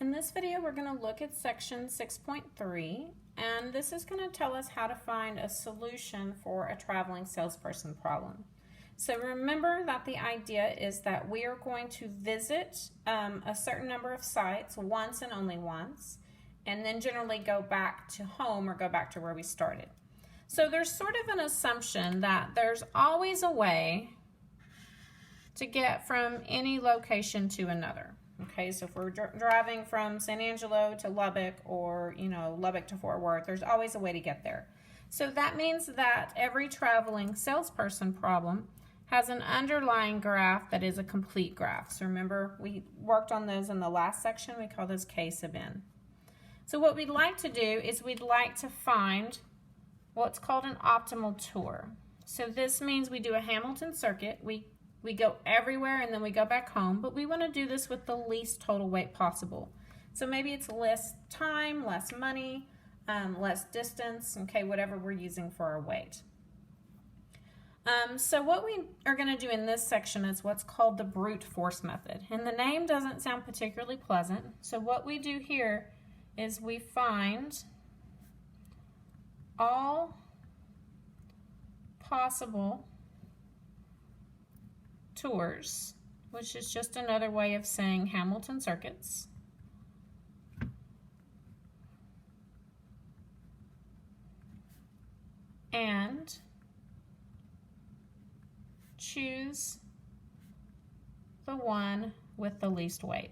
In this video, we're going to look at section 6.3, and this is going to tell us how to find a solution for a traveling salesperson problem. So remember that the idea is that we are going to visit a certain number of sites once and only once, and then generally go back to home or go back to where we started. So there's sort of an assumption that there's always a way to get from any location to another. Okay, so if we're driving from San Angelo to Lubbock, or Lubbock to Fort Worth, there's always a way to get there. So that means that every traveling salesperson problem has an underlying graph that is a complete graph. So remember, we worked on those in the last section. We call those K sub n. So what we'd like to do is we'd like to find what's called an optimal tour. So this means we do a Hamilton circuit. We go everywhere and then we go back home, but we want to do this with the least total weight possible. So maybe it's less time, less money, less distance, okay, whatever we're using for our weight. So what we are going to do in this section is what's called the brute force method. And the name doesn't sound particularly pleasant. So what we do here is we find all possible tours, which is just another way of saying Hamilton circuits, and choose the one with the least weight.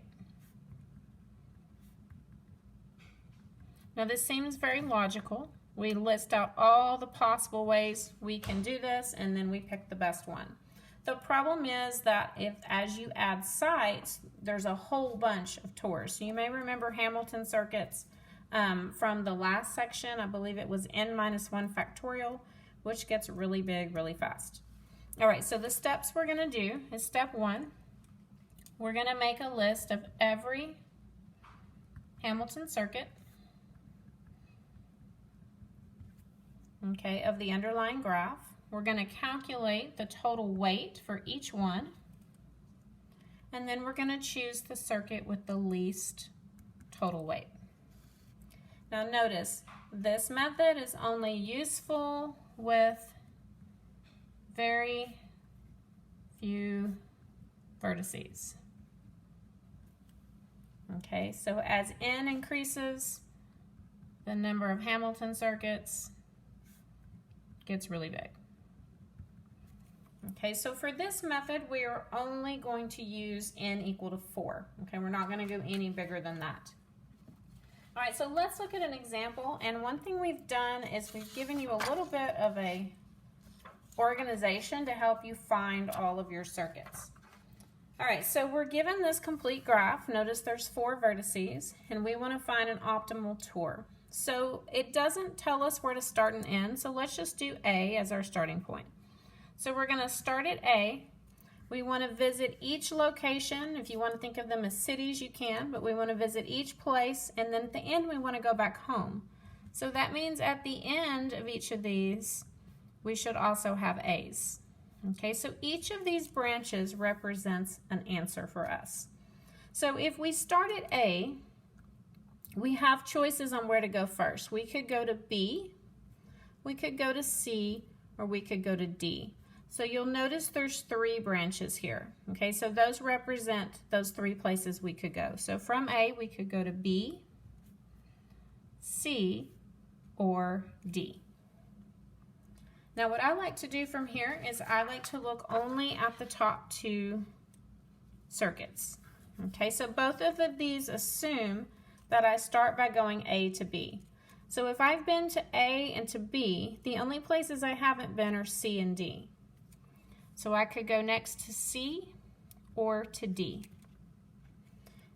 Now this seems very logical. We list out all the possible ways we can do this, and then we pick the best one. The problem is that as you add sites, there's a whole bunch of tours. So you may remember Hamilton circuits from the last section. I believe it was n-1 factorial, which gets really big really fast. All right, so the steps we're going to do is step 1. We're going to make a list of every Hamilton circuit, okay, of the underlying graph. We're going to calculate the total weight for each one, and then we're going to choose the circuit with the least total weight. Now notice, this method is only useful with very few vertices. Okay, so as n increases, the number of Hamilton circuits gets really big. Okay, so for this method, we are only going to use n equal to 4. Okay, we're not going to go any bigger than that. All right, so let's look at an example. And one thing we've done is we've given you a little bit of a organization to help you find all of your circuits. All right, so we're given this complete graph. Notice there's 4 vertices, and we want to find an optimal tour. So it doesn't tell us where to start and end, so let's just do A as our starting point. So we're going to start at A. We want to visit each location. If you want to think of them as cities, you can, but we want to visit each place, and then at the end we want to go back home. So that means at the end of each of these, we should also have A's. Okay, so each of these branches represents an answer for us. So if we start at A, we have choices on where to go first. We could go to B, we could go to C, or we could go to D. So you'll notice there's 3 branches here. Okay, so those represent those 3 places we could go. So from A, we could go to B, C, or D. Now what I like to do from here is I like to look only at the top 2 circuits. Okay, so both of these assume that I start by going A to B. So if I've been to A and to B, the only places I haven't been are C and D. So I could go next to C or to D.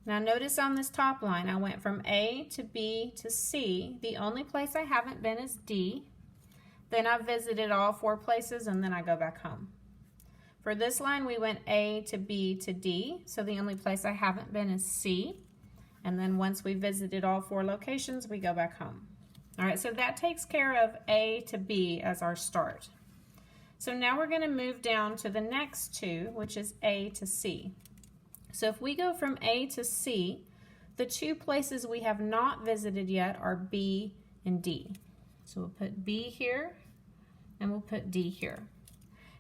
Now notice on this top line, I went from A to B to C. The only place I haven't been is D. Then I visited all 4 places, and then I go back home. For this line, we went A to B to D. So the only place I haven't been is C. And then once we visited all 4 locations, we go back home. All right, so that takes care of A to B as our start. So now we're going to move down to the next 2, which is A to C. So if we go from A to C, The two places we have not visited yet are B and D. So we'll put B here and we'll put D here.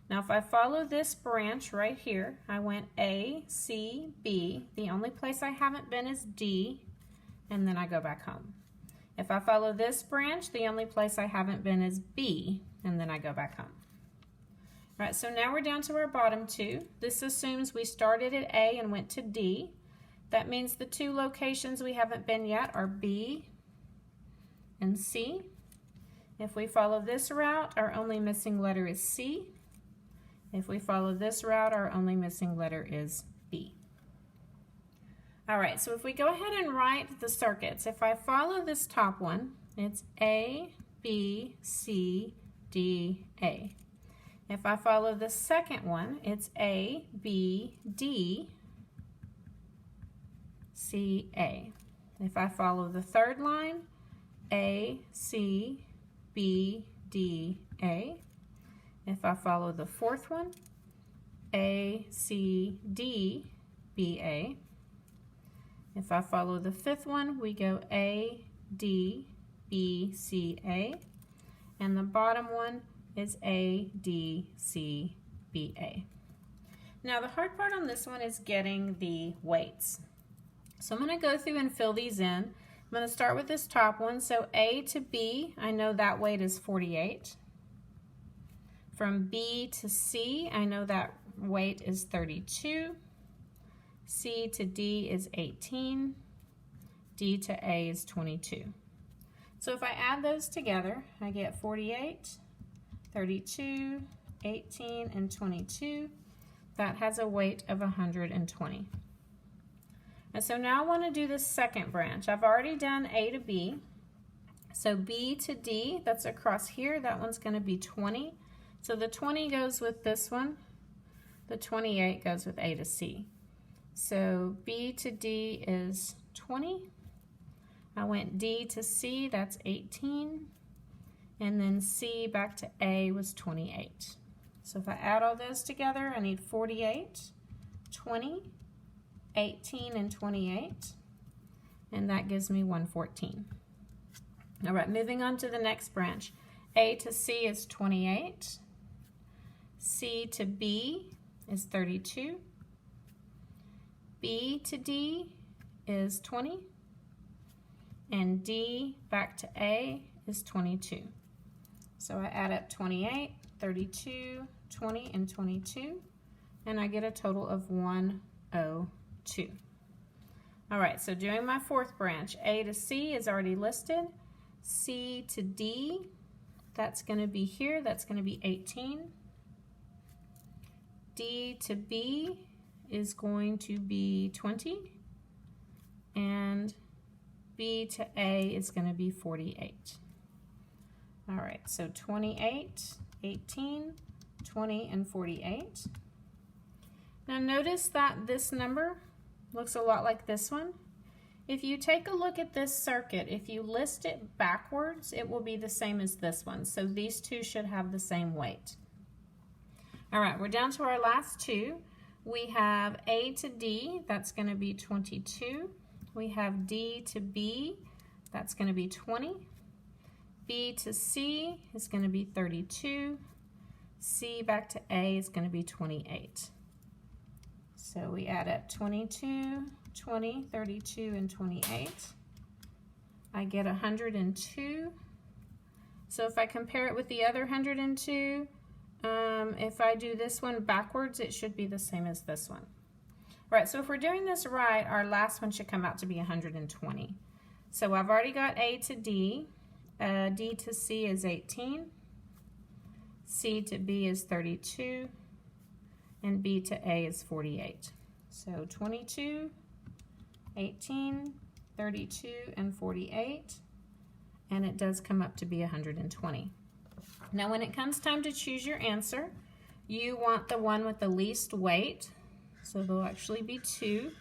Now if I follow this branch right here, I went A, C, B. The only place I haven't been is D, and then I go back home. If I follow this branch, the only place I haven't been is B, and then I go back home. All right, so now we're down to our bottom two. This assumes we started at A and went to D. That means the two locations we haven't been yet are B and C. If we follow this route, our only missing letter is C. If we follow this route, our only missing letter is B. All right, so if we go ahead and write the circuits, if I follow this top one, it's A, B, C, D, A. If I follow the second one, it's A, B, D, C, A. If I follow the third line, A, C, B, D, A. If I follow the fourth one, A, C, D, B, A. If I follow the fifth one, we go A, D, B, C, A. And the bottom one is A, D, C, B, A. Now the hard part on this one is getting the weights. So I'm going to go through and fill these in. I'm going to start with this top one. So A to B, I know that weight is 48. From B to C, I know that weight is 32. C to D is 18. D to A is 22. So if I add those together, I get 48, 32, 18, and 22. That has a weight of 120. And so now I want to do the second branch. I've already done A to B. So B to D, that's across here, that one's going to be 20. So the 20 goes with this one. The 28 goes with A to C. So B to D is 20. I went D to C, that's 18. And then C back to A was 28. So if I add all those together, I need 48, 20, 18, and 28. And that gives me 114. All right, moving on to the next branch. A to C is 28. C to B is 32. B to D is 20. And D back to A is 22. So I add up 28, 32, 20, and 22, and I get a total of 102. All right, so doing my fourth branch, A to C is already listed. C to D, that's going to be here, that's going to be 18. D to B is going to be 20, and B to A is going to be 48. All right, so 28, 18, 20, and 48. Now notice that this number looks a lot like this one. If you take a look at this circuit, if you list it backwards, it will be the same as this one. So these two should have the same weight. All right, we're down to our last two. We have A to D, that's going to be 22. We have D to B, that's going to be 20. B to C is going to be 32. C back to A is going to be 28. So we add up 22, 20, 32, and 28. I get 102. So if I compare it with the other 102, if I do this one backwards, it should be the same as this one. All right, so if we're doing this right, our last one should come out to be 120. So I've already got A to D. D to C is 18. C to B is 32. And B to A is 48. So 22, 18, 32, and 48. And it does come up to be 120. Now when it comes time to choose your answer, you want the one with the least weight. So there'll actually be 2.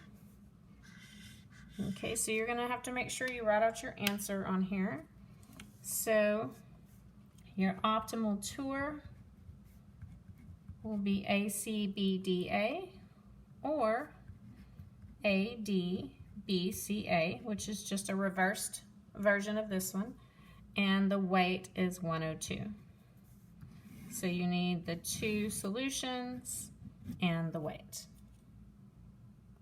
Okay, so you're going to have to make sure you write out your answer on here. So your optimal tour will be ACBDA or ADBE. BCA, which is just a reversed version of this one, and the weight is 102. So you need the two solutions and the weight.